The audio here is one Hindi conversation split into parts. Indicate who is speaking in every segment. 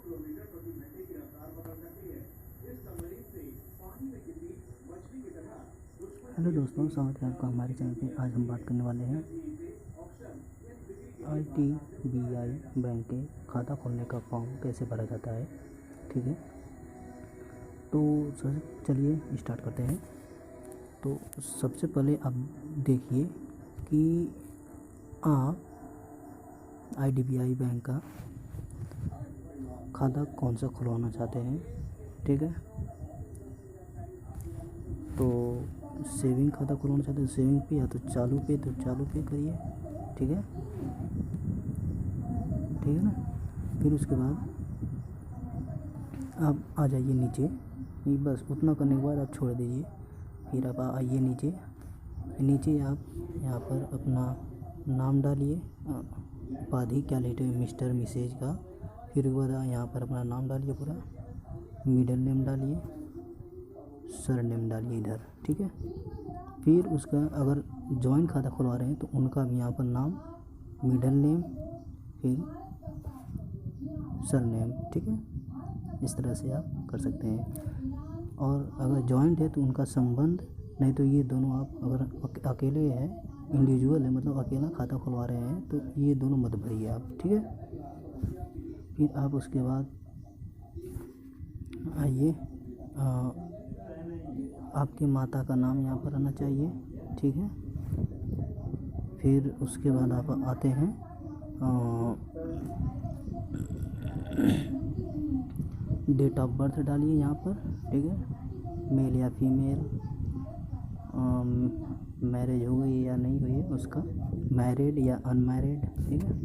Speaker 1: हेलो दोस्तों, स्वागत है आपका हमारे चैनल पे। आज हम बात करने वाले हैं IDBI बैंक के खाता खोलने का फॉर्म कैसे भरा जाता है। ठीक है, तो सर चलिए स्टार्ट करते हैं। तो सबसे पहले आप देखिए कि आप IDBI बैंक का खाता कौन सा खुलवाना चाहते हैं। ठीक है, तो सेविंग खाता खुलवाना चाहते हैं सेविंग पे, या तो चालू पे करिए। ठीक है, ठीक है ना। फिर उसके बाद आप आ जाइए नीचे, ये बस उतना करने के बाद आप छोड़ दीजिए। फिर आप आइए नीचे आप यहाँ पर अपना नाम डालिए, उपाधि क्या लेते हैं, मिस्टर मिसेज का। फिर उसके बाद यहाँ पर अपना नाम डालिए, पूरा मिडिल नेम डालिए, सर नेम डालिए इधर। ठीक है, फिर उसका अगर जॉइंट खाता खुलवा रहे हैं तो उनका भी यहाँ पर नाम, मिडिल नेम, फिर सर नेम। ठीक है, इस तरह से आप कर सकते हैं। और अगर जॉइंट है तो उनका संबंध, नहीं तो ये दोनों आप अगर अकेले हैं, इंडिविजुअल है, मतलब अकेला खाता खुलवा रहे हैं, तो ये दोनों मत भरिए आप। ठीक है, फिर आप उसके बाद आइए, आपके माता का नाम यहाँ पर आना चाहिए। ठीक है, फिर उसके बाद आप आते हैं डेट ऑफ बर्थ डालिए यहाँ पर। ठीक है, मेल या फीमेल, मैरिज हो गई या नहीं हुई है उसका, मैरिड या अनमैरिड। ठीक है,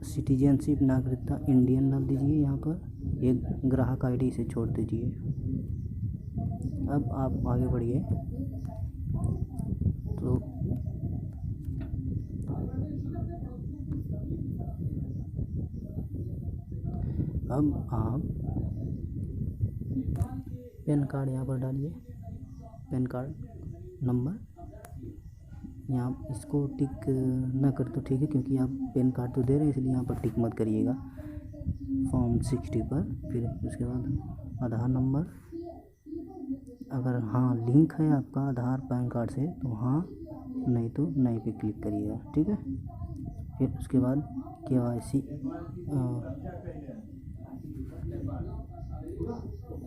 Speaker 1: सिटीजनशिप नागरिकता इंडियन डाल दीजिए यहाँ पर, एक ग्राहक ID से छोड़ दीजिए। अब आप आगे बढ़िए। तो अब आप पैन कार्ड यहाँ पर डालिए, पैन कार्ड नंबर। यहाँ इसको टिक ना कर तो ठीक है, क्योंकि आप पैन कार्ड तो दे रहे हैं, इसलिए यहाँ पर टिक मत करिएगा फॉर्म 60 पर। फिर उसके बाद आधार नंबर, अगर हाँ लिंक है आपका आधार पैन कार्ड से तो हाँ, नहीं तो नहीं पे क्लिक करिएगा। ठीक है, फिर उसके बाद KYC,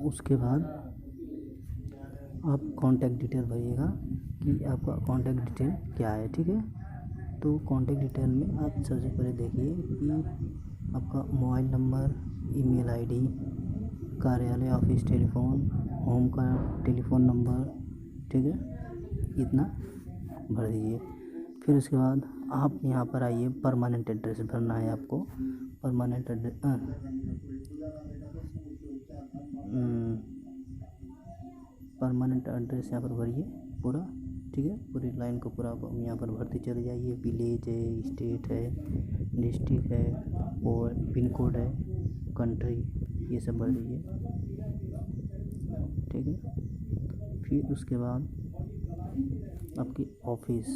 Speaker 1: उसके बाद आप कॉन्टैक्ट डिटेल भरिएगा कि आपका कॉन्टैक्ट डिटेल क्या है। ठीक है, तो कॉन्टैक्ट डिटेल में आप सबसे पहले देखिए कि आपका मोबाइल नंबर, ईमेल ID, कार्यालय ऑफिस टेलीफोन, होम का टेलीफोन नंबर। ठीक है, इतना भर दीजिए। फिर उसके बाद आप यहाँ पर आइए, परमानेंट एड्रेस भरना है आपको। परमानेंट एड्रेस यहाँ पर भरिए पूरा। ठीक है, पूरी लाइन को पूरा आप यहाँ पर भरते चले जाइए। विलेज है, स्टेट है, डिस्ट्रिक्ट है, और पिन कोड है, कंट्री, ये सब भर दीजिए। ठीक है, फिर उसके बाद आपकी ऑफिस,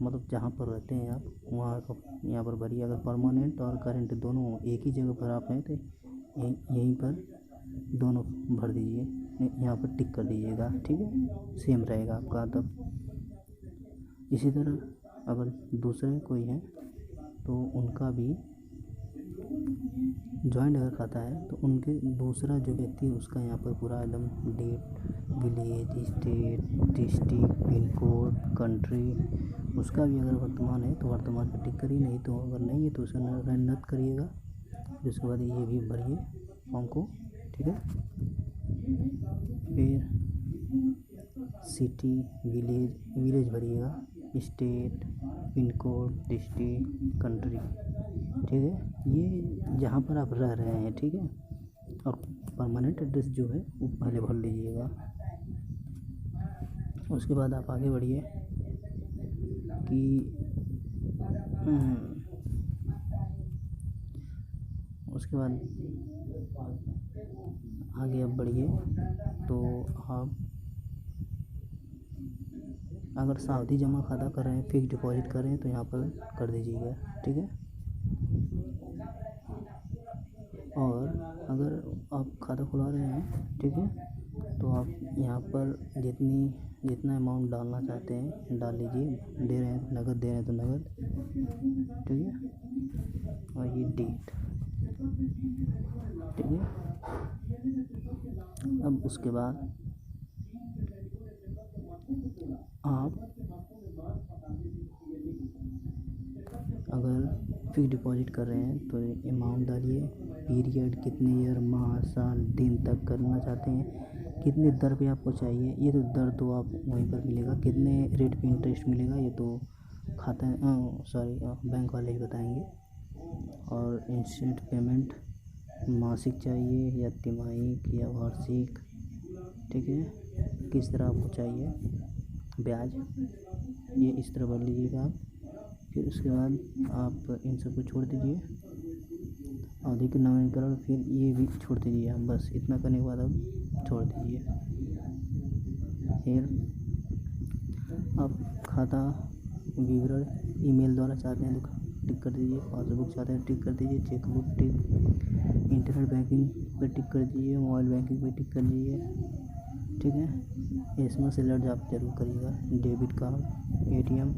Speaker 1: मतलब जहाँ पर रहते हैं आप, वहाँ का यहाँ पर भरिए। अगर परमानेंट और करेंट दोनों एक ही जगह पर आप हैं तो यहीं पर दोनों भर दीजिए, यहाँ पर टिक कर दीजिएगा। ठीक है, सेम रहेगा आपका। तब इसी तरह अगर दूसरे कोई हैं तो उनका भी जॉइंट अगर खाता है तो उनके दूसरा जो व्यक्ति है उसका यहाँ पर पूरा एकदम date, village, state, district, pin code, country, उसका भी अगर वर्तमान है तो वर्तमान पर टिक करिए, नहीं तो अगर नहीं है तो उसे रद्द करिएगा। उसके बाद ये भी भरिए फॉर्म को। ठीक है, फिर सिटी, विलेज भरिएगा, state, pin code, district, country. ठीक है, ये जहाँ पर आप रह रहे हैं। ठीक है, और परमानेंट एड्रेस जो है वो पहले भर लीजिएगा। उसके बाद आप आगे बढ़िए कि उसके बाद आगे आप बढ़िए तो आप अगर सावधि जमा खाता कर रहे हैं, फिक्स डिपॉजिट कर रहे हैं तो यहाँ पर कर दीजिएगा। ठीक है, और अगर आप खाता खुला रहे हैं, ठीक है, तो आप यहाँ पर जितना अमाउंट डालना चाहते हैं डाल लीजिए। दे रहे हैं तो नगद, दे रहे हैं तो नगद, ठीक है। और ये डेट, ठीक है। अब उसके बाद आप अगर फिक्स डिपॉजिट कर रहे हैं तो अमाउंट डालिए, पीरियड कितने ईयर, माह, साल, दिन तक करना चाहते हैं, कितने दर पे आपको चाहिए, ये तो दर तो आप वहीं पर मिलेगा, कितने रेट पे इंटरेस्ट मिलेगा ये तो बैंक वाले ही बताएंगे। और इंस्टेंट पेमेंट मासिक चाहिए या तिमाही या वार्षिक, ठीक है, किस तरह आपको चाहिए, ब्याज ये इस तरह भर लीजिएगा आप। फिर उसके बाद आप इन सबको छोड़ दीजिए, अधिक नवीनीकरण, फिर ये भी छोड़ दीजिए आप। बस इतना करने के बाद आप छोड़ दीजिए। फिर आप खाता विवरण ईमेल द्वारा चाहते हैं तो टिक कर दीजिए, पासबुक चाहते हैं टिक कर दीजिए, चेकबुक टिक, इंटरनेट बैंकिंग पर टिक कर दीजिए, मोबाइल बैंकिंग पर टिक कर दीजिए, ठीक है। एसएमएस अलर्ट आप जरूर करिएगा। डेबिट कार्ड, एटीएम,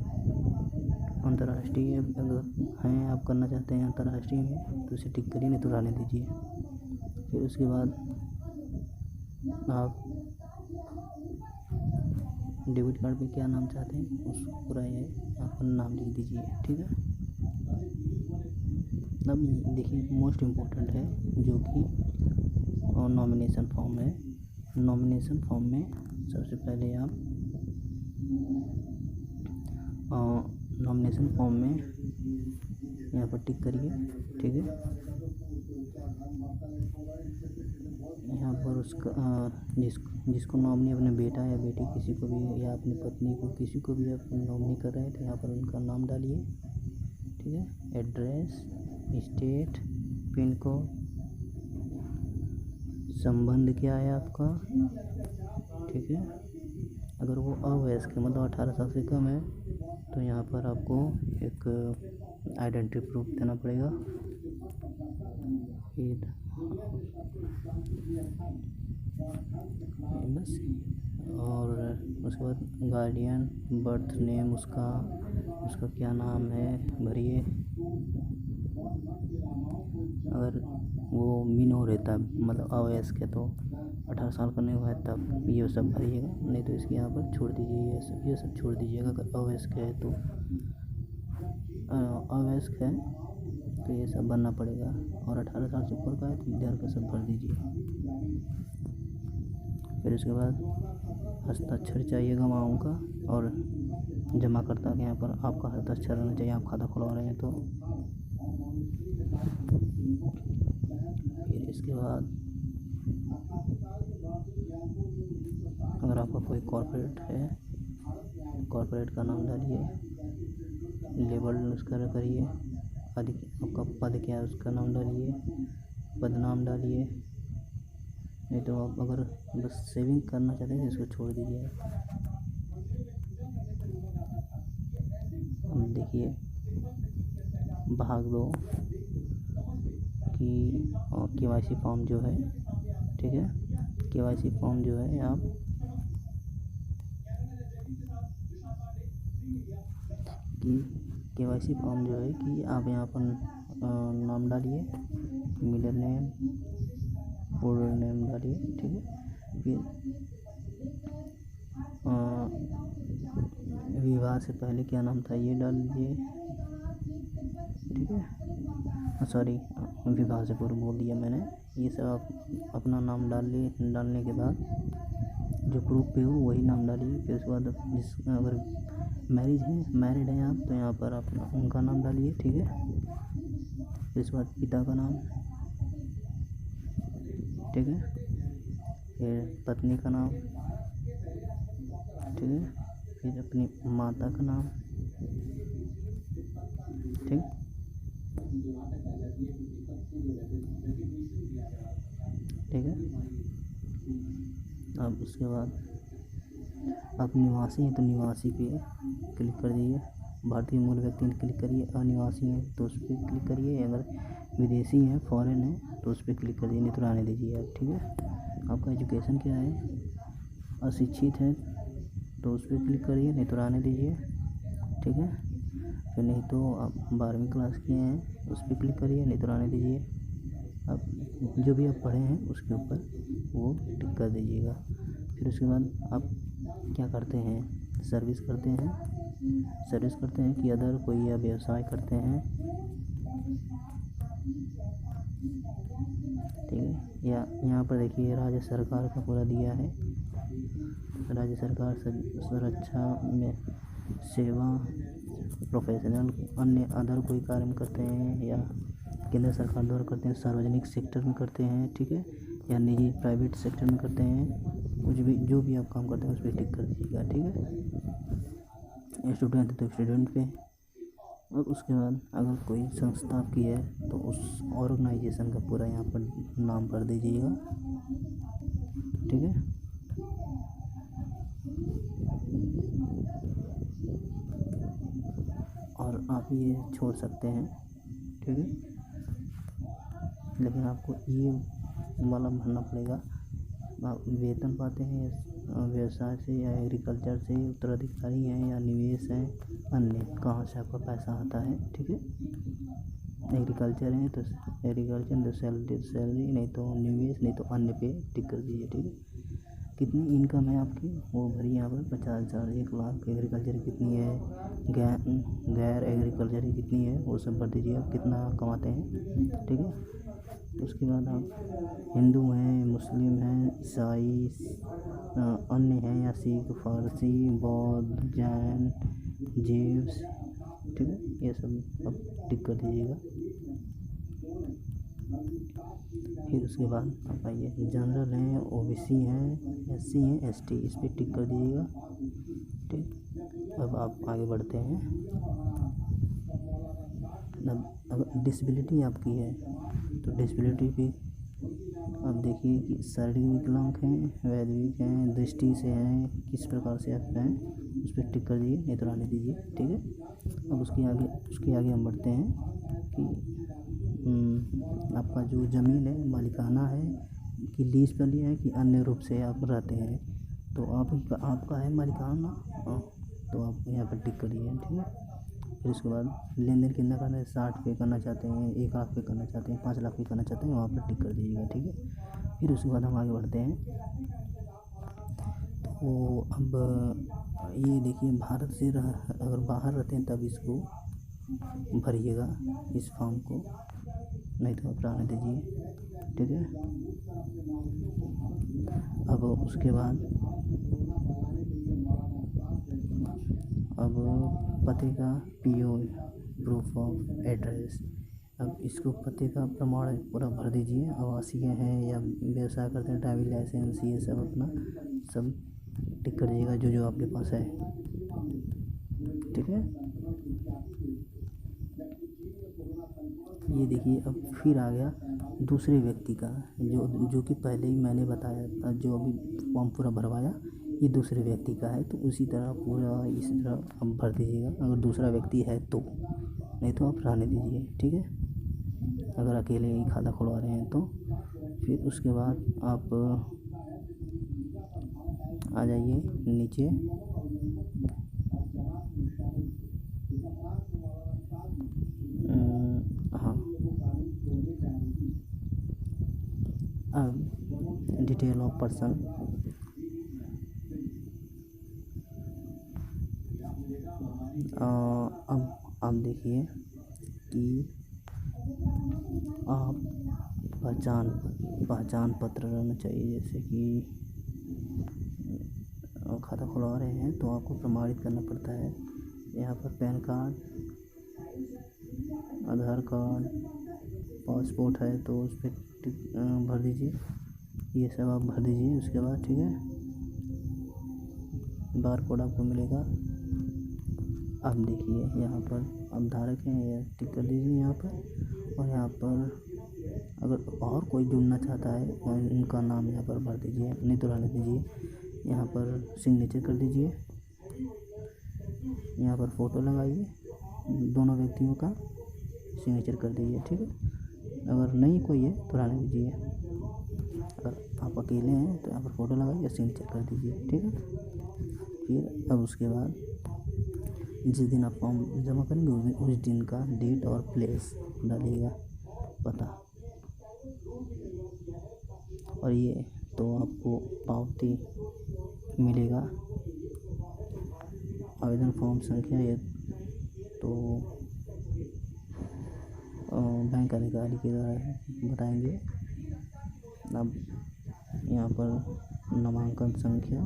Speaker 1: अंतर्राष्ट्रीय अगर हैं आप करना चाहते हैं अंतर्राष्ट्रीय में तो उसे टिक करिए, नहीं तो रहने दीजिए। फिर उसके बाद आप डेबिट कार्ड पे क्या नाम चाहते हैं उसको पूरा ये अपना नाम लिख दीजिए, ठीक है। अब देखिए मोस्ट इम्पोर्टेंट है जो कि नॉमिनेशन फॉर्म है। नॉमिनेशन फॉर्म में सबसे पहले आप नॉमिनेशन फॉर्म में यहाँ पर टिक करिए, ठीक है। यहाँ पर उसका जिसको नॉमिनी अपने बेटा या बेटी किसी को भी या अपनी पत्नी को किसी को भी आप नॉमिनी कर रहे हैं तो यहाँ पर उनका नाम डालिए, ठीक है। एड्रेस, स्टेट, पिन कोड, संबंध क्या है आपका, ठीक है। अगर वो अवयस्क मतलब 18 साल से कम है तो यहाँ पर आपको एक आइडेंटिटी प्रूफ देना पड़ेगा। फिर बस, और उसके बाद गार्डियन, बर्थ नेम उसका क्या नाम है भरिए। अगर वो मिनोर रहता है मतलब अवयस्क है तो 18 साल का नहीं हुआ है तब ये सब भरिएगा, नहीं तो इसके यहाँ पर छोड़ दीजिए, ये सब छोड़ दीजिएगा। अगर अवयस्क है तो अवयस्क है तो ये सब भरना पड़ेगा, और 18 साल से ऊपर का है तो इधर का सब भर दीजिए। फिर उसके बाद हस्ताक्षर चाहिए गवाहों का और जमाकर्ता के यहाँ पर आपका हस्ताक्षर रहना चाहिए, आप खाता खुलवा रहे हैं तो। फिर इसके बाद अगर आपका कोई कॉर्पोरेट है कॉर्पोरेट का नाम डालिए, लेबल उसका करिए, आपका पद क्या है उसका नाम डालिए, पदनाम डालिए। नहीं तो आप अगर बस सेविंग करना चाहते हैं तो इसको छोड़ दीजिए। अब देखिए भाग 2 की केवाईसी फॉर्म जो है, ठीक है। केवाईसी फॉर्म जो है आप केवाईसी फॉर्म जो है कि आप यहाँ पर नाम डालिए, मिडिल नेम, पूर्ण नेम डालिए, ठीक है। फिर विवाह से पहले क्या नाम था ये डाल दीजिए, ठीक है। सॉरी, विवाह से पूर्व बोल दिया मैंने। ये सब आप अपना नाम डालने के बाद जो प्रूफ पे हो वही नाम डालिए। फिर उसके बाद अगर मैरिड हैं आप तो यहाँ पर अपना उनका नाम डालिए, ठीक है। फिर उसके बाद पिता का नाम, ठीक है। फिर पत्नी का नाम, ठीक है। फिर अपनी माता का नाम, ठीक। ठीक है। अब उसके बाद आप निवासी हैं तो निवासी पे क्लिक कर दीजिए, भारतीय मूल व्यक्ति क्लिक करिए, अनिवासी हैं तो उस पर क्लिक करिए। अगर विदेशी है, फॉरेन है तो उस पर क्लिक कर दीजिए, नहीं तो रहने दीजिए आप। ठीक है, आपका एजुकेशन क्या है, अशिक्षित है तो उस पर क्लिक करिए, नहीं तो रहने दीजिए। ठीक है, फिर नहीं तो आप 12वीं क्लास किए हैं उस पर क्लिक करिए, नहीं तो रहने दीजिए। आप जो भी आप पढ़े हैं उसके ऊपर वो टिक कर दीजिएगा। फिर उसके बाद आप क्या करते हैं, सर्विस करते हैं कि अदर कोई या व्यवसाय करते हैं। ठीक है, या यहाँ पर देखिए राज्य सरकार का पूरा दिया है, राज्य सरकार सुरक्षा में सेवा, प्रोफेशनल, अन्य अदर कोई कार्य करते हैं या केंद्र सरकार द्वारा करते हैं, सार्वजनिक सेक्टर में करते हैं। ठीक है, या निजी प्राइवेट सेक्टर में करते हैं, कुछ भी जो भी आप काम करते हैं उस पर टिक कर दीजिएगा। ठीक है, स्टूडेंट है तो स्टूडेंट पे, और उसके बाद अगर कोई संस्था की है तो उस ऑर्गेनाइजेशन का पूरा यहाँ पर नाम भर दीजिएगा। ठीक है, और आप ये छोड़ सकते हैं। ठीक है, लेकिन आपको ये वाला भरना पड़ेगा। आप वेतन पाते हैं व्यवसाय से या एग्रीकल्चर से, उत्तराधिकारी हैं या निवेश हैं, अन्य कहाँ से आपका पैसा आता है। ठीक है, एग्रीकल्चर है तो एग्रीकल्चर, तो सैलरी, नहीं तो निवेश, नहीं तो अन्य पे टिक कर दीजिए। ठीक है, कितनी इनकम है आपकी वो भरिए यहाँ पर, 50,000, 1,00,000। एग्रीकल्चर कितनी है, गैर एग्रीकल्चर की कितनी है, वो सब भर दीजिए आप कितना कमाते हैं। ठीक है, उसके बाद आप हिंदू हैं, मुस्लिम हैं, ईसाई, अन्य हैं या सिख, फारसी, बौद्ध, जैन, जीव्स। ठीक है, ये सब आप टिक कर दीजिएगा। फिर उसके बाद आप आइए, जनरल हैं, ओबीसी हैं, एससी हैं, एसटी, इस पर टिक कर दीजिएगा। ठीक, अब आप आगे बढ़ते हैं। अगर डिसेबिलिटी आपकी है तो डिसेबिलिटी पे आप देखिए कि शारीरिक विकलांग हैं, वैद्विक हैं, दृष्टि से हैं, किस प्रकार से आप हैं उस पर टिक कर दीजिए, नहीं तो रहने दीजिए। ठीक है, अब उसके आगे हम बढ़ते हैं कि आपका जो ज़मीन है मालिकाना है कि लीज पर लिया है कि अन्य रूप से आप रहते हैं, तो आपका है मालिकाना, तो आप यहाँ पर टिक करिए। ठीक है, फिर उसके बाद लेन देन कितना करना है, 60 पे करना चाहते हैं, 1 लाख पे करना चाहते हैं, 5 लाख पे करना चाहते हैं, वहाँ पर टिक कर दीजिएगा। ठीक है, फिर उसके बाद हम आगे बढ़ते हैं। तो अब ये देखिए, भारत से अगर बाहर रहते हैं तब इसको भरिएगा, इस फॉर्म को, नहीं तो आप रहने दीजिए। ठीक है, अब उसके बाद अब पते का पीओ, प्रूफ ऑफ एड्रेस, अब इसको पते का प्रमाण पूरा भर दीजिए। आवासीय हैं या व्यवसाय करते हैं, ड्राइविंग लाइसेंस, ये सब अपना सब टिक कर दीजिएगा जो आपके पास है। ठीक है, ये देखिए अब फिर आ गया दूसरे व्यक्ति का, जो कि पहले ही मैंने बताया था, जो अभी फॉर्म पूरा भरवाया ये दूसरे व्यक्ति का है, तो उसी तरह पूरा इसी तरह आप भर दीजिएगा अगर दूसरा व्यक्ति है तो, नहीं तो आप रहने दीजिए। ठीक है, अगर अकेले ही खाता खुलवा रहे हैं तो। फिर उसके बाद आप आ जाइए नीचे, हाँ, अब डिटेल ऑफ पर्सन, अब आप देखिए कि आप पहचान पत्र रहना चाहिए, जैसे कि खाता खुलवा रहे हैं तो आपको प्रमाणित करना पड़ता है। यहाँ पर पैन कार्ड, आधार कार्ड, पासपोर्ट है तो उस पर भर दीजिए, ये सब आप भर दीजिए। उसके बाद ठीक है, बार कोड आपको मिलेगा। अब देखिए यहाँ पर अब धारक हैं, ये टिक कर दीजिए यहाँ पर, और यहाँ पर अगर और कोई जुड़ना चाहता है उनका नाम यहाँ पर भर दीजिए, नहीं तो रहने दीजिए। यहाँ पर सिग्नेचर कर दीजिए, यहाँ पर फ़ोटो लगाइए, दोनों व्यक्तियों का सिग्नेचर कर दीजिए। ठीक है, अगर नहीं कोई है तो रहने दीजिए। अगर आप अकेले हैं तो यहाँ पर फ़ोटो लगाइए, सीन चेक कर दीजिए, ठीक है। फिर अब उसके बाद जिस दिन आप फॉर्म जमा करेंगे उस दिन का डेट और प्लेस डालिएगा, पता। और ये तो आपको पावती मिलेगा, आवेदन फॉर्म संख्या ये तो बैंक अधिकारी के द्वारा बताएंगे। अब यहाँ पर नामांकन संख्या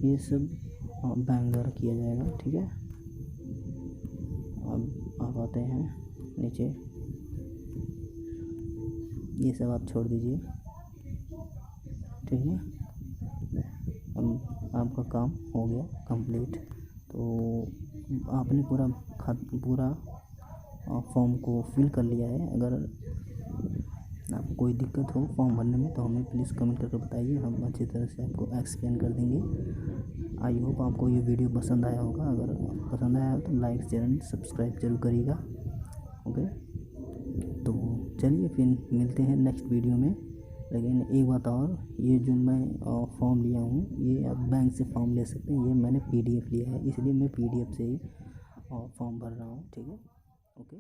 Speaker 1: ये सब बैंक द्वारा किया जाएगा, ठीक है। अब आप आते हैं नीचे, ये सब आप छोड़ दीजिए, ठीक है। अब आपका काम हो गया कंप्लीट। तो आपने पूरा फॉर्म को फिल कर लिया है। अगर आपको कोई दिक्कत हो फॉर्म भरने में तो हमें प्लीज़ कमेंट करके बताइए, हम अच्छी तरह से आपको एक्सप्लेन कर देंगे। आई होप आपको ये वीडियो पसंद आया होगा। अगर पसंद आया हो तो लाइक शेयर एंड सब्सक्राइब जरूर करिएगा, ओके। तो चलिए फिर मिलते हैं नेक्स्ट वीडियो में। लेकिन एक बात और, ये जो मैं फॉर्म लिया हूँ ये आप बैंक से फॉर्म ले सकते हैं, ये मैंने PDF लिया है, इसलिए मैं PDF से ही फॉर्म भर रहा हूँ, ठीक है, ओके।